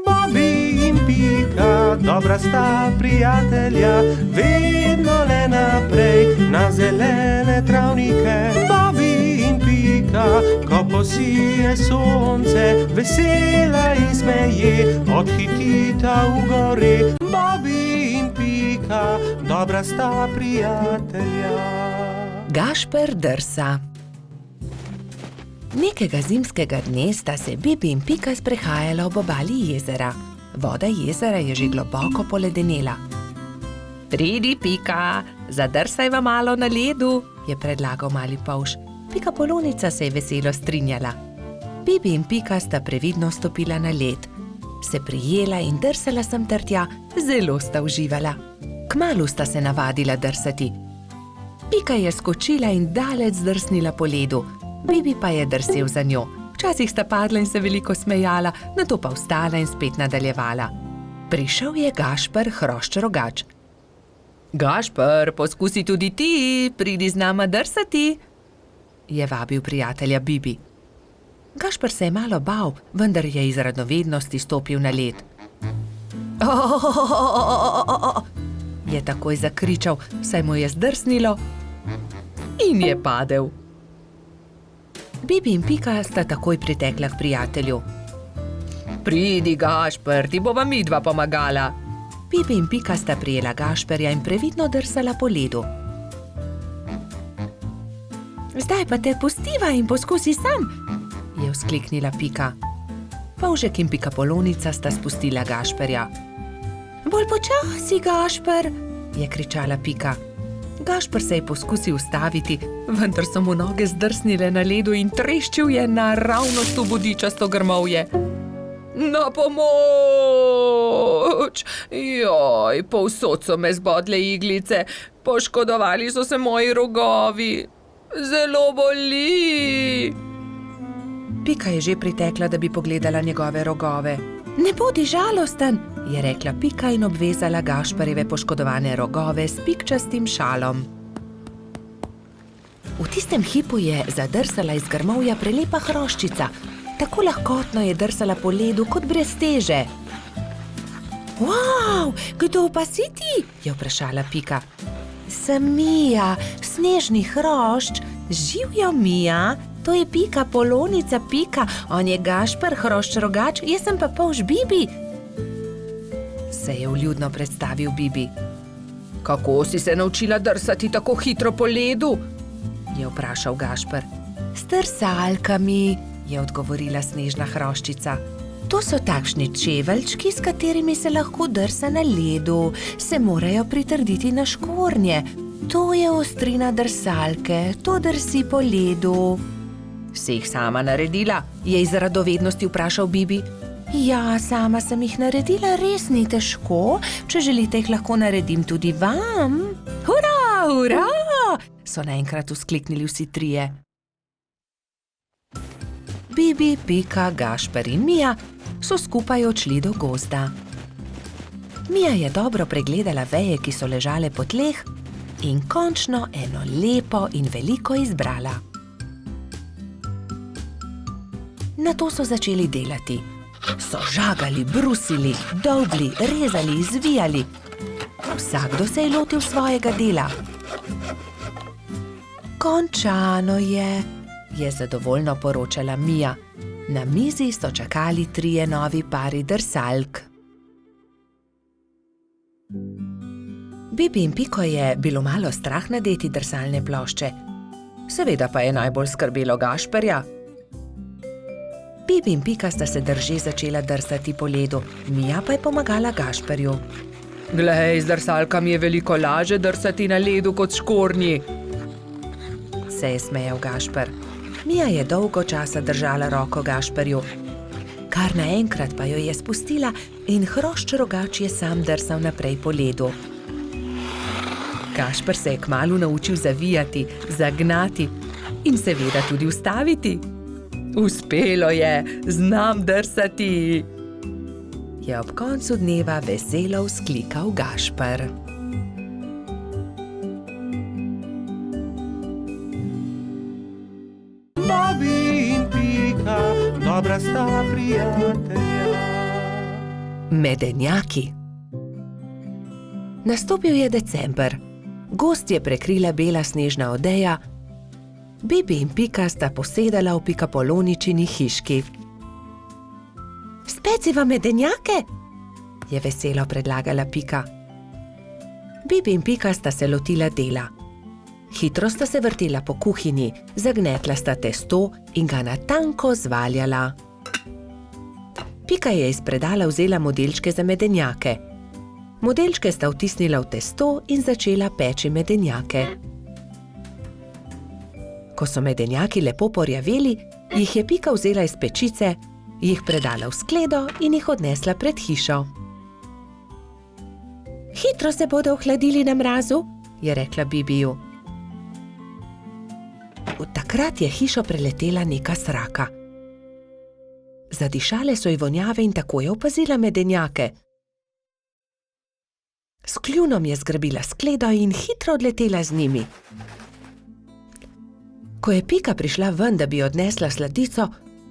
Bobby in Pika, dobra sta prijatelja, vedno le naprej na zelene travnike. Bobby in Pika, ko posije sonce, vesela in smeje, odhitita v gori. Bobby in Pika, dobra sta prijatelja. Gašper drsa. Nekega zimskega dne sta se Bibi in Pika sprehajala ob obali jezera. Voda jezera je že globoko poledenela. Pridi, Pika, zadrsajva malo na ledu, je predlagal mali polž. Pikapolonica se je veselo strinjala. Bibi in Pika sta previdno stopila na led. Se prijela in drsala sem ter tja, zelo sta uživala. Kmalu sta se navadila drsati. Pika je skočila in daleč zdrsnila po ledu. Bibi pa je drsel za njo. Včasih sta padla in se veliko smejala, nato pa vstala in spet nadaljevala. Prišel je Gašper Hrošč-Rogač. Gašper, poskusi tudi ti, pridi z nama drsati, je vabil prijatelja Bibi. Gašper se je malo bal, vendar je iz radovednosti stopil na led. Je takoj zakričal, saj mu je zdrsnilo in je padel. Bibi in Pika sta takoj pritekla k prijatelju. Pridi, Gašper, ti bova midva pomagala. Bibi in Pika sta prijela Gašperja in previdno drsala po ledu. Zdaj pa te pustiva in poskusi sam, je vzkliknila Pika. Polžek in Pikapolonica sta spustila Gašperja. Bolj počasi, Gašper, je kričala Pika. Gašper se je poskusil ustaviti, vendar so mu noge zdrsnile na ledu in treščil je naravnost v bodičasto grmovje. Na pomoč! Joj, povsod so me zbodle iglice, poškodovali so se moji rogovi. Zelo boli! Pika je že pritekla, da bi pogledala njegove rogove. Ne bodi žalosten, je rekla Pika in obvezala Gašperjeve poškodovane rogove s pikčastim šalom. V tistem hipu je zadrsala iz grmovja prelepa hroščica. Tako lahkotno je drsala po ledu kot brez teže. Wow, kdo pa si ti? Je vprašala Pika. Sem Mija, snežni hrošč. Živjo, Mija, to je Pikapolonica Pika, on je Gašper Hrošč-Rogač, jaz sem pa polž Bibi. Se je vljudno predstavil Bibi. Kako si se naučila drsati tako hitro po ledu? Je vprašal Gašper. S drsalkami, je odgovorila snežna hroščica. To so takšni čeveljčki, s katerimi se lahko drsa na ledu. Se morajo pritrditi na škornje. To je ostrina drsalke, to drsi po ledu. Si jih sama naredila? Je iz radovednosti vprašal Bibi. Ja, sama sem jih naredila, res ni težko. Če želite, jih lahko naredim tudi vam. Hurra, hurra! So naenkrat vzkliknili vsi trije. Bibi, Pika, Gašper in Mija so skupaj odšli do gozda. Mija je dobro pregledala veje, ki so ležale po tleh, in končno eno lepo in veliko izbrala. Nato so začeli delati. So žagali, brusili, dolgli, rezali, zvijali. Vsakdo se je lotil svojega dela. Končano je zadovoljno poročala Mija. Na mizi so čakali trije novi pari drsalk. Bibi in Piko je bilo malo strah nadeti drsalne plošče. Seveda pa je najbolj skrbelo Gašperja. Bibi in Pika sta se drže začela drsati po ledu, Mija pa je pomagala Gašperju. Glej, z drsalkami je veliko laže drsati na ledu kot škornji, se je smejal Gašper. Mija je dolgo časa držala roko Gašperju. Kar naenkrat pa jo je spustila in Hrošč-Rogač je sam drsal naprej po ledu. Gašper se je kmalu naučil zavijati, zagnati in seveda tudi ustaviti. Uspelo je, znam drsati, je ob koncu dneva veselo vzklikal Gašper. Bobby in Pika, dobra sta prijatelja. Medenjaki. Nastopil je december. Gozd je prekrila bela snežna odeja. Bibi in Pika sta posedala v Pikapoloničini hiški. Speciva medenjake? Je veselo predlagala Pika. Bibi in Pika sta se lotila dela. Hitro sta se vrtela po kuhinji, zagnetla sta testo in ga na tanko zvaljala. Pika je iz predala vzela modelčke za medenjake. Modelčke sta vtisnila v testo in začela peči medenjake. Ko so medenjaki lepo porjaveli, jih je Pika vzela iz pečice, jih predala v skledo in jih odnesla pred hišo. Hitro se bodo ohladili na mrazu, je rekla Bibiju. Takrat je hišo preletela neka sraka. Zadišale so ji vonjave in tako je opazila medenjake. S kljunom je zgrabila skledo in hitro odletela z njimi. Ko je Pika prišla ven, da bi odnesla sladico,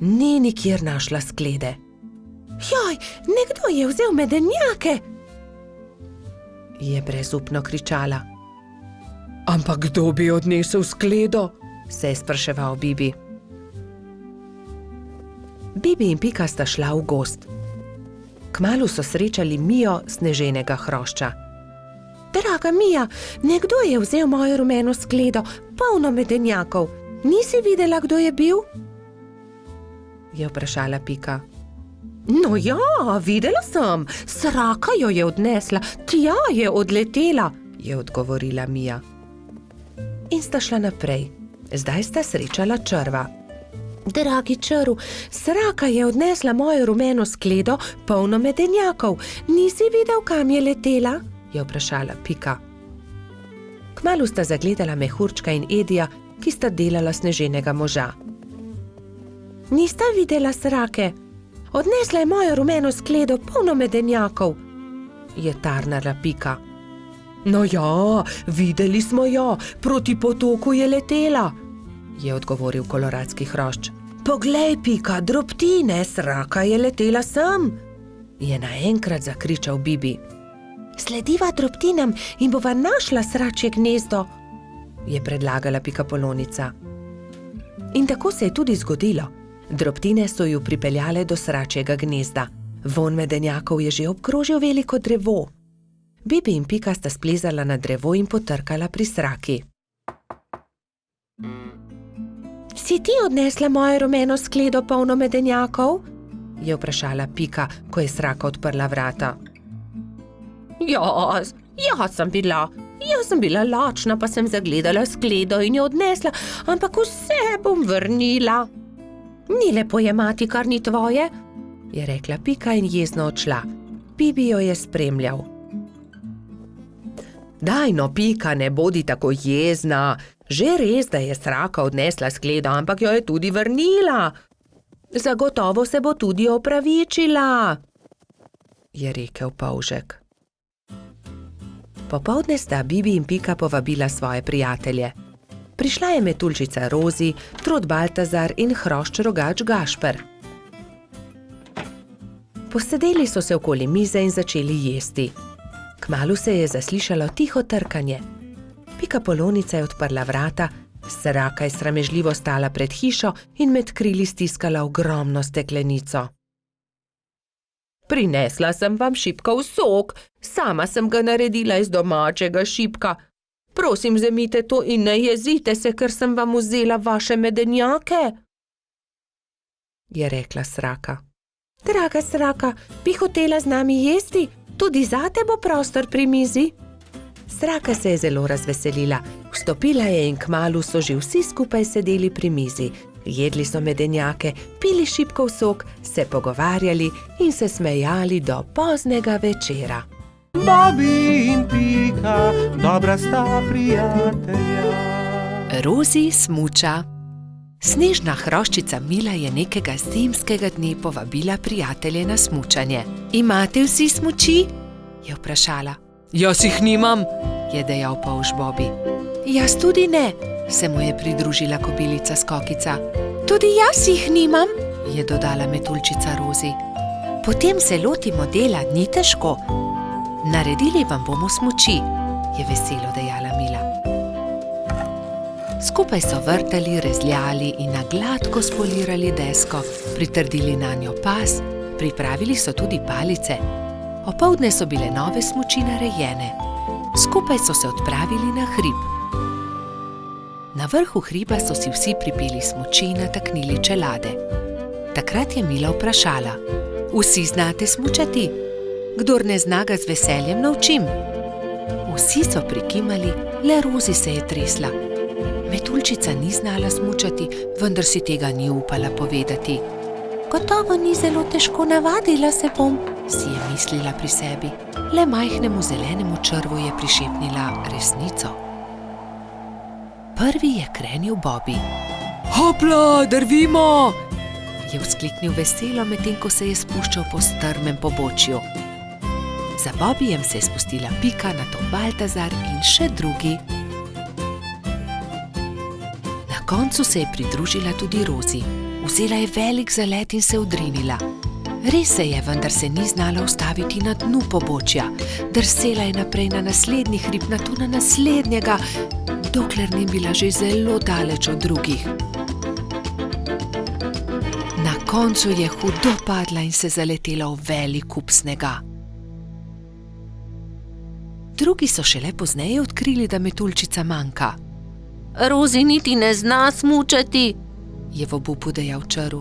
ni nikjer našla sklede. Joj, nekdo je vzel medenjake! Je brezupno kričala. Ampak kdo bi odnesel skledo? Se je spraševal Bibi. Bibi in Pika sta šla v gozd. Kmalu so srečali Mijo sneženega hrošča. Draga Mija, nekdo je vzel mojo rumeno skledo, polno medenjakov. Nisi videla, kdo je bil? Je vprašala Pika. No ja, videla sem. Sraka jo je odnesla, tja je odletela, je odgovorila Mija. In sta šla naprej. Zdaj sta srečala črva. Dragi črv, sraka je odnesla mojo rumeno skledo, polno medenjakov. Nisi videl, kam je letela? Je vprašala Pika. Kmalu sta zagledala mehurčka in Edija, ki sta delala sneženega moža. Nista videla srake? Odnesla je mojo rumeno skledo, polno medenjakov, je tarnala Pika. No ja, videli smo jo, proti potoku je letela, je odgovoril koloradski hrošč. Poglej, Pika, drobtine, sraka je letela sem, je naenkrat zakričal Bibi. Slediva drobtinam in bova našla sračje gnezdo, je predlagala Pikapolonica. In tako se je tudi zgodilo. Drobtine so ju pripeljale do sračjega gnezda. Vonj medenjakov je že obkrožil veliko drevo. Bibi in Pika sta splezala na drevo in potrkala pri sraki. Si ti odnesla mojo rumeno skledo, polno medenjakov? Je vprašala Pika, ko je sraka odprla vrata. Jaz sem bila lačna, pa sem zagledala skledo in jo odnesla, ampak vse bom vrnila. Ni lepo jemati, kar ni tvoje, je rekla Pika in jezno odšla. Bibi jo je spremljal. Daj no, Pika, ne bodi tako jezna. Že res, da je sraka odnesla skledo, ampak jo je tudi vrnila. Zagotovo se bo tudi opravičila, je rekel polžek. Popoldne sta Bibi in Pika povabila svoje prijatelje. Prišla je metuljčica Rozi, trod Baltazar in hrošč rogač Gašper. Posedeli so se okoli mize in začeli jesti. Kmalu se je zaslišalo tiho trkanje. Pikapolonica je odprla vrata, sraka je sramežljivo stala pred hišo in med krili stiskala ogromno steklenico. Prinesla sem vam šipkov sok, sama sem ga naredila iz domačega šipka. Prosim, vzemite to in ne jezite se, ker sem vam vzela vaše medenjake, je rekla sraka. Draga sraka, bi hotela z nami jesti? Tudi zate bo prostor pri mizi. Sraka se je zelo razveselila. Vstopila je in kmalu so že vsi skupaj sedeli pri mizi. Jedli so medenjake, pili šipkov sok, se pogovarjali in se smejali do poznega večera. Bobby in Pika, dobra sta prijatelja. Rozi smuča. Snežna hroščica Mila je nekega zimskega dne povabila prijatelje na smučanje. Imate vsi smuči? Je vprašala. Jaz jih nimam, je dejal polž Bobby. Jaz tudi ne, se mu je pridružila kobilica Skokica. Tudi jaz jih nimam, je dodala metuljčica Rozi. Potem se lotimo dela, ni težko. Naredili vam bomo smuči, je veselo dejala Mila. Skupaj so vrtali, rezljali in na gladko spolirali desko, pritrdili nanjo pas, pripravili so tudi palice. Opoldne so bile nove smuči narejene. Skupaj so se odpravili na hrib. Na vrhu hriba so si vsi pripeli smuči in nataknili čelade. Takrat je Mila vprašala: Vsi znate smučati? Kdor ne zna, ga z veseljem naučim. Vsi so prikimali, le Rozi se je tresla. Metuljčica ni znala smučati, vendar si tega ni upala povedati. Gotovo ni zelo težko, navadila se bom, si je mislila pri sebi. Le majhnemu zelenemu črvu je prišepnila resnico. Prvi je krenil Bobby. Hopla, drvimo! Je vzkliknil veselo, medtem ko se je spuščal po strmem pobočju. Za Bobbyjem se je spustila Pika, nato Baltazar in še drugi. Na koncu se je pridružila tudi Rozi. Vzela je velik zalet in se odrinila. Res se je, vendar se ni znala ustaviti na dnu pobočja. Drsela je naprej na naslednji hrib, nato na naslednjega, dokler ni bila že zelo daleč od drugih. Na koncu je hudo padla in se zaletela v velik kup snega. Drugi so šele pozneje odkrili, da metuljčica manjka. Rozi niti ne zna smučati, je v obupu dejal črv.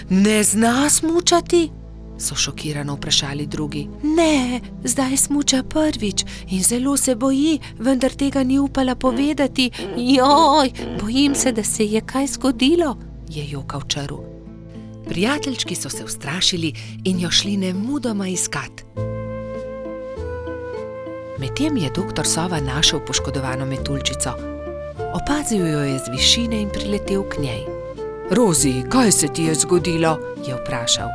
Ne zna smučati? So šokirano vprašali drugi. Ne, zdaj smuča prvič in zelo se boji, vendar tega ni upala povedati. Joj, bojim se, da se je kaj zgodilo, je jokal črv. Prijateljčki so se ustrašili in jo šli nemudoma iskat. Medtem je doktor Sova našel poškodovano metuljčico. Opazil jo je z višine in priletel k njej. Rozi, kaj se ti je zgodilo? Je vprašal.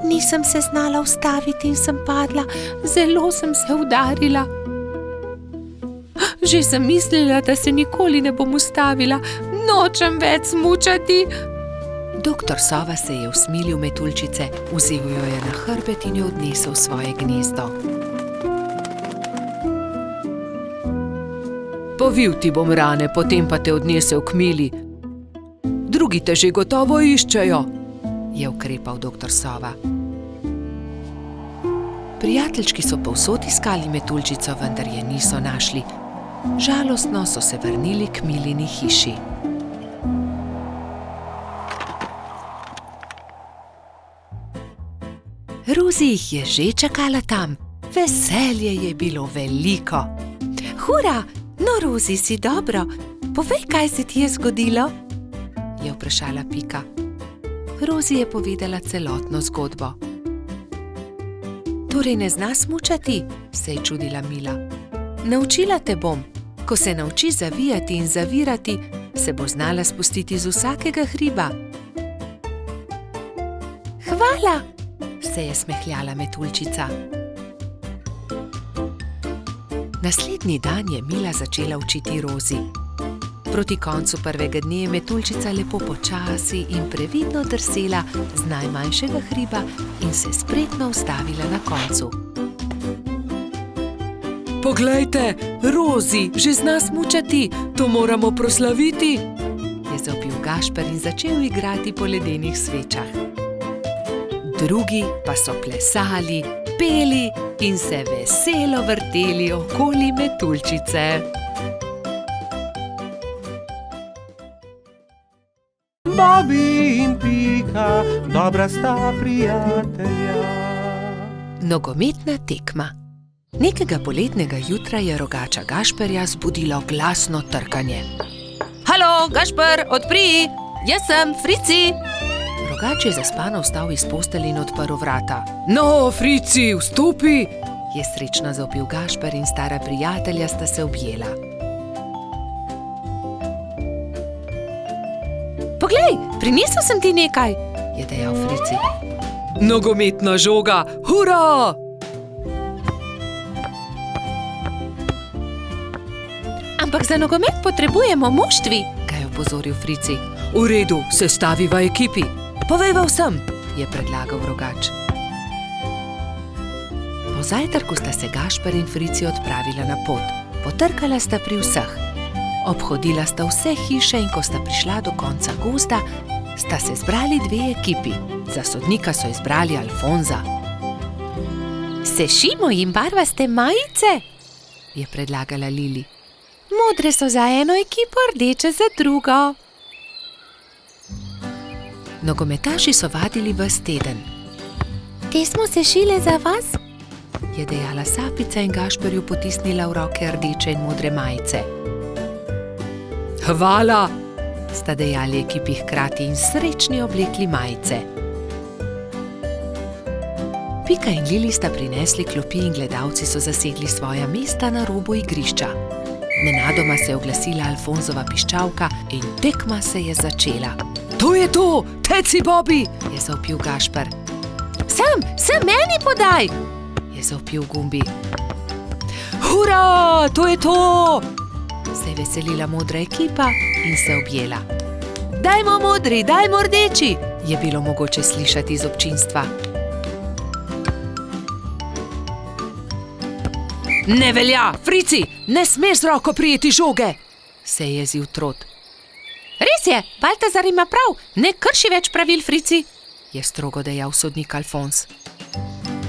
Nisem se znala ustaviti in sem padla, zelo sem se udarila. Že sem mislila, da se nikoli ne bom ustavila, nočem več smučati. Doktor Sova se je usmilil metuljčice, vzel jo je na hrbet in jo odnesel v svoje gnezdo. Povil ti bom rane, potem pa te odnesel k Mili. Drugi te že gotovo iščejo, je ukrepal doktor Sova. Prijateljčki so povsod iskali metuljčico, vendar je niso našli. Žalostno so se vrnili k Milini hiši. Rozi jih je že čakala tam. Veselje je bilo veliko. Hura! No, Rozi, si dobro. Povej, kaj se ti je zgodilo? Je vprašala Pika. Rozi je povedala celotno zgodbo. Torej ne zna smučati? Se je čudila Mila. Naučila te bom. Ko se nauči zavijati in zavirati, se bo znala spustiti z vsakega hriba. Hvala, se je smehljala metuljčica. Naslednji dan je Mila začela učiti Rozi. Proti koncu prvega dne je metuljčica lepo počasi in previdno drsela z najmanjšega hriba in se spretno ustavila na koncu. Poglejte, Rozi že zna smučati, to moramo proslaviti, je zavpil Gašper in začel igrati po ledenih svečah. Drugi pa so plesali, peli in se veselo vrteli okoli metuljčice. Bobby in Pika, dobra sta prijatelja. Nogometna tekma. Nekega poletnega jutra je rogača Gašperja zbudilo glasno trkanje. Halo, Gašper, odpri! Jaz sem, Frici! Rogač je zaspano vstal iz postelje in odprl vrata. No, Frici, vstopi! Je srečno zavpil Gašper in stara prijatelja sta se objela. Poglej, prinesel sem ti nekaj, je dejal Frici. Nogometna žoga, hura! ampak za nogomet potrebujemo moštvi, ga je opozoril Frici. V redu, sestaviva ekipi. Povejva vsem, je predlagal Rogač. Po zajtrku sta se Gašper in Frici odpravila na pot. Potrkala sta pri vseh. Obhodila sta vse hiše in ko sta prišla do konca gozda, sta se zbrali dve ekipi. Za sodnika so izbrali Alfonza. Sešimo jim barvaste majice, je predlagala Lili. Modre so za eno ekipo, rdeče za drugo. Nogometaši so vadili ves teden. Te smo sešile za vas, je dejala Sapica in Gašperju potisnila v roke rdeče in modre majice. Hvala, sta dejali ekipi hkrati in srečni oblekli majice. Pika in Lili sta prinesli klopi in gledalci so zasedli svoja mesta na robu igrišča. Nenadoma se je oglasila Alfonzova piščalka in tekma se je začela. To je to, teci Bobi, je zavpil Gašper. Sem meni podaj, je zavpil Gumbi. Hura, to je to, se je veselila modra ekipa in se objela. Dajmo modri, dajmo rdeči, je bilo mogoče slišati iz občinstva. Ne velja, Frici, ne smeš z roko prijeti žoge, se je jezil Trot. Res je, Baltazar ima prav, ne krši več pravil, Frici, je strogo dejal sodnik Alfonz.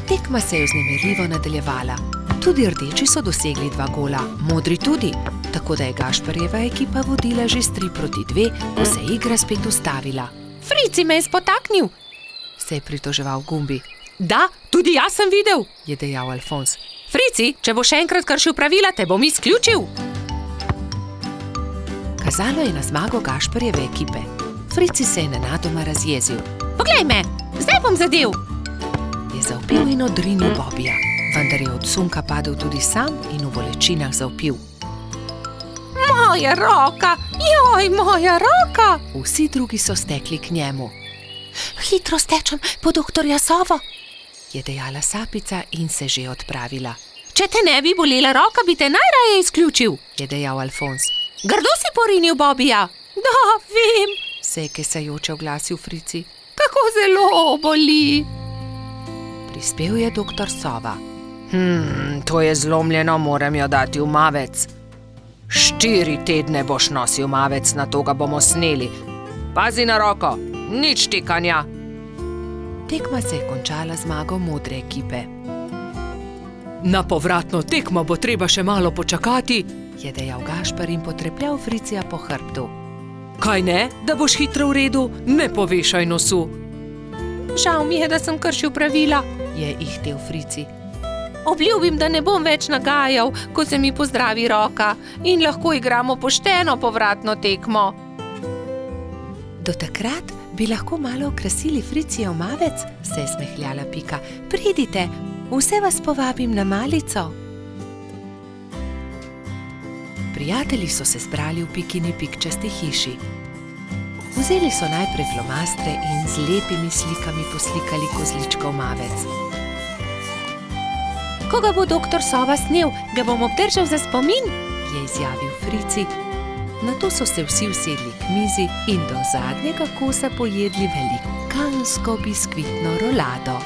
Tekma se je vznemirljivo nadaljevala. Tudi rdeči so dosegli 2 gola, modri tudi, tako da je Gašperjeva ekipa vodila že s 3-2, ko se je igra spet ustavila. Frici me je spotaknil, se je pritoževal Gumbi. Da, tudi jaz sem videl, je dejal Alfonz. Frici, če bo še enkrat kršil pravila, te bom izključil. Kazalo je na zmago Gašperjeve ekipe. Frici se je nenadoma razjezil. Poglej me, zdaj bom zadel, je zavpil in odrinil Bobija, vendar je od sunka padel tudi sam in v bolečinah zavpil. Moja roka, joj, moja roka! Vsi drugi so stekli k njemu. Hitro stečem po doktorja Sovo, je dejala Sapica in se že odpravila. Če te ne bi bolela roka, bi te najraje izključil, je dejal Alfonz. Grdo si porinil Bobija. Da, vem, se je kesajoče oglasil Frici. Kako zelo boli. Prispel je doktor Sova. To je zlomljeno, moram jo dati v mavec. 4 tedne boš nosil mavec, na to ga bomo sneli. Pazi na roko, nič tikanja. Tekma se je končala zmago modre ekipe. Na povratno tekmo bo treba še malo počakati, je dejal Gašper in potrepljal Fricija po hrbtu. Kaj ne, da boš hitro v redu, ne povešaj nosu. Žal mi je, da sem kršil pravila, je ihtel Frici. Obljubim, da ne bom več nagajal, ko se mi pozdravi roka in lahko igramo pošteno povratno tekmo. Do takrat bi lahko malo okrasili Fricijev mavec, se je smehljala Pika. Pridite, vse vas povabim na malico. Prijatelji so se zbrali v Pikini pikčasti hiši. Vzeli so najprej flomastre in z lepimi slikami poslikali kozličkov mavec. Ko ga bo doktor Sova snel, ga bom obdržal za spomin, je izjavil Frici. Nato so se vsi usedli k mizi in do zadnjega kosa pojedli velikansko biskvitno rolado.